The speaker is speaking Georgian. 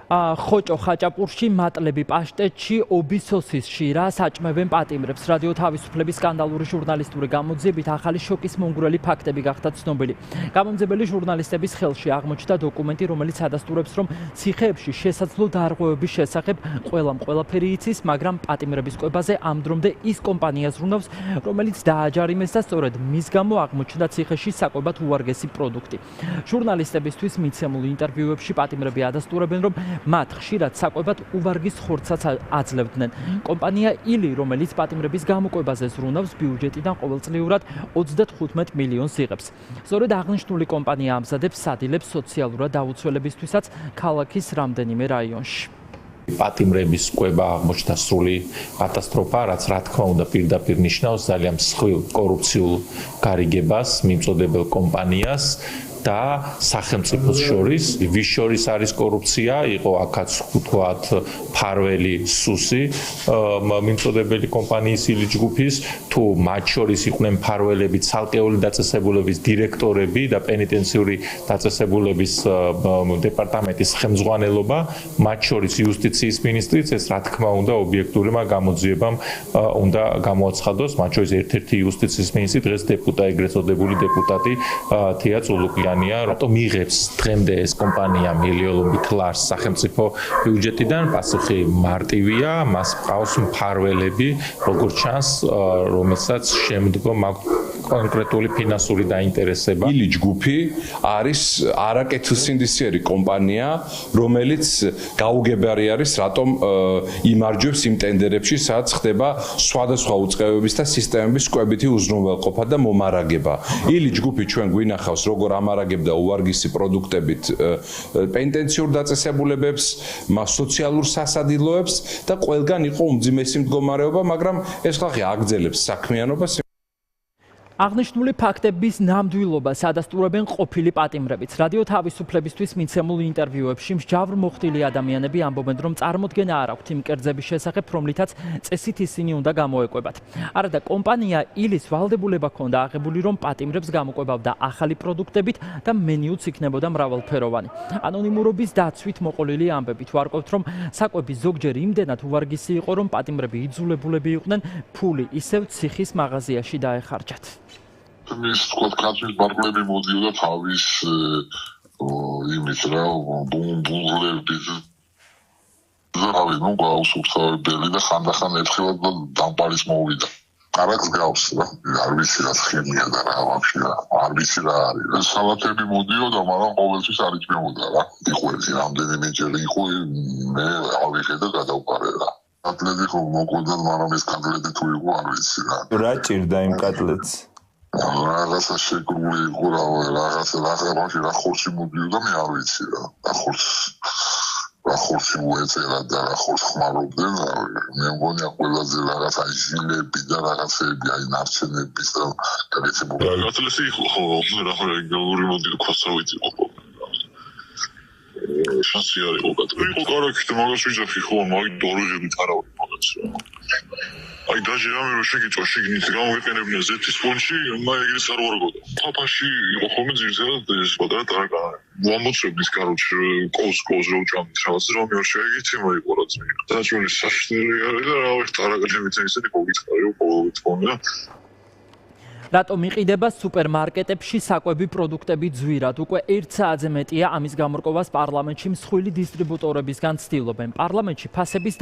ხოჭო ხაჭაპურში, მატლები პაშტეტში, ობისოსისში რა საჭმევენ პატიმრებს. რადიო თავისუფლების სკანდალური ჟურნალისტური გამოძიებით ახალი შოკის მონგრელი ფაქტები გახდა ცნობილი. გამომძებელი ჟურნალისტების ხელში აღმოჩნდა დოკუმენტი, რომელიც ადასტურებს, რომ ციხეებში შესაძლო დარღვევების შესახებ ყველაფერი იცის, მაგრამ პატიმრების კვებაზე ამ დრომდე ის კომპანია ზრუნავს, რომელიც დააჯარიმეს და სწორედ მის გამო აღმოჩნდა ციხეში საკვებად უვარგესი პროდუქტი. ჟურნალისტებისთვის მიცემულ ინტერვიუებში პატიმრები ადასტურებენ, რომ მათ ხშირად საკვებად უვარგის ხორცაც აძლევდნენ. კომპანია ილი, რომელიც პატიმრების გამოკვებაზე ზრუნავს, ბიუჯეტიდან ყოველწლიურად 35 მილიონს იღებს. სწორედ აღნიშნული კომპანია ამზადებს სადილებს სოციალურად დაუცველებისთვისაც ქალაქის რამდენიმე რაიონში. პატიმრების კვება აღმოჩნდა სრული კატასტროფა, რაც რა თქმა უნდა პირდაპირ ნიშნავს ძალიან მსხვილ კორუფციულ გარიგებას მიმწოდებელ კომპანიას და სახელმწიფოს შორის. ვის შორის არის კორუფცია? იყო აქაც ვთქვათ ფარველი სუსი მიმწოდებელი კომპანიის ილი ჯგუფის, თუ მათ შორის იყვნენ ფარველები ცალკეული დაწესებულების დირექტორები და პენიტენციური დაწესებულების დეპარტამენტის ხელმძღვანელობა, მათ შორის იუსტიციის მინისტრიც, ეს რა თქმა უნდა ობიექტურმა გამოძიებამ უნდა გამოაცხადოს, მათ შორის ერთ-ერთი იუსტიციის მინისტრი დღეს ეგრეთ წოდებული დეპუტატი თია წულუკიანი. რატომ იღებს დღემდე ეს კომპანია მილიონობით ლარს სახელმწიფო ბიუჯეტიდან? პასუხი მარტივია, მას ყავს მფარველები, როგორც ჩანს, რომელსაც შემდგომ კონკრეტული ფინანსური დაინტერესება. ილი ჯგუფი არის არაკეთილსინდისიერი კომპანია, რომელიც გაუგებარი არის, რატომ იმარჯვებს იმ ტენდერებში, სადაც ხდება სხვადასხვა უწყებების და სისტემების კვებითი უზრუნველყოფა და მომარაგება. ილი ჯგუფი ჩვენ გვინახავს, როგორ ამარაგებდა უვარგისი პროდუქტებით პენიტენციურ დაწესებულებებს, სოციალურ სასადილოებს და ყველგან იყო უმძიმესი მდგომარეობა, მაგრამ ეს ხალხი აგრძელებს საქმიანობას. აღნიშნული ფაქტების ნამდვილობას ადასტურებენ ყოფილი პატიმრებიც. რადიო თავისუფლებისთვის მიცემულ ინტერვიუებში მსჯავრ მოხდილი ადამიანები ამბობენ, რომ წარმოდგენა არ აქვთ იმ კერძების შესახებ, რომლითაც წესით ისინი უნდა გამოეკვებათ. არადა კომპანია ილის ვალდებულება ჰქონდა აღებული, რომ პატიმრებს გამოკვებავდა ახალი პროდუქტებით და მენიუც იქნებოდა მრავალფეროვანი. ანონიმურობის დაცვით მოყოლილი ამბებით ვარკვევთ, რომ საკვები ზოგჯერ იმდენად უვარგისი იყო, რომ პატიმრები იძულებულები იყვნენ ფული ისევ ციხის მაღაზიაში დაეხარჯათ. მის თქვა კაცის ბარგლები მოდიოდა თავის იმით რა ბუნგლების ზავი ნუ გაუსუფთავებელი და ხანდახან ერთხელაც დამპარის მოვიდა. არაკს გავს რა, არ ვიცი რა სქემია და რა ვაფშე რა, არ ვიცი რა არის. სალათები მოდიოდა, მაგრამ ყოველთვის არ იჭმებოდა რა. იყო ეს რამდენიმეჯერ იყო, მე ავიღე და გადავყარე რა. კატლეტი ხო მოკვდა, მაგრამ ეს კატლეტი თუ იყო არ ვიცი რა. რა ჭირდა იმ კატლეტს? რაღაცა შეკრული იყო რა, რაღაცა რა ხორცი მოდიოდა, მე არ ვიცი რა. რა ხორცი უეწერა და რა ხორცს ხმარობდნენ, მე მგონია ყველაზე რაღაცა ჟილები და რაღაცები, აი ნარჩენების და გადაცემული. კატლეტი იყო ხო, რა რეგულარული მოდიოდა ქვასავით იყო. შანსი არ იყო კატლეტი. იყო კარგი და მაგას ვიძახი ხო, მაგ დოროჟებით არავინ მაგას რა. აი დაჟე რამე რო შეგიწვა შიგნით გამოვიყენებინა ზეთის ფონში, მაგის არ ვარგოდა. ფაფაში იყო ხოლმე ძირითადად ეს პატარა ტარაკანი. ვამოწევდის კაროჩ კოს რო ჭამთ რაღაც რომ არ შეიგიცი მოიყო რა ძმი. დაჭველი საშნელი არის და რა ვარ ტარაკანებით ისეთი მოგიწყარი ყოველთვის ფონია. რატომ იყიდება სუპერმარკეტებში საკვები პროდუქტები ძვირად? უკვე 1 საათზე მეტია ამის გამორკვევას პარლამენტში მსხვილი დისტრიბუტორებისგან ცდილობენ. პარლამენტში ფასების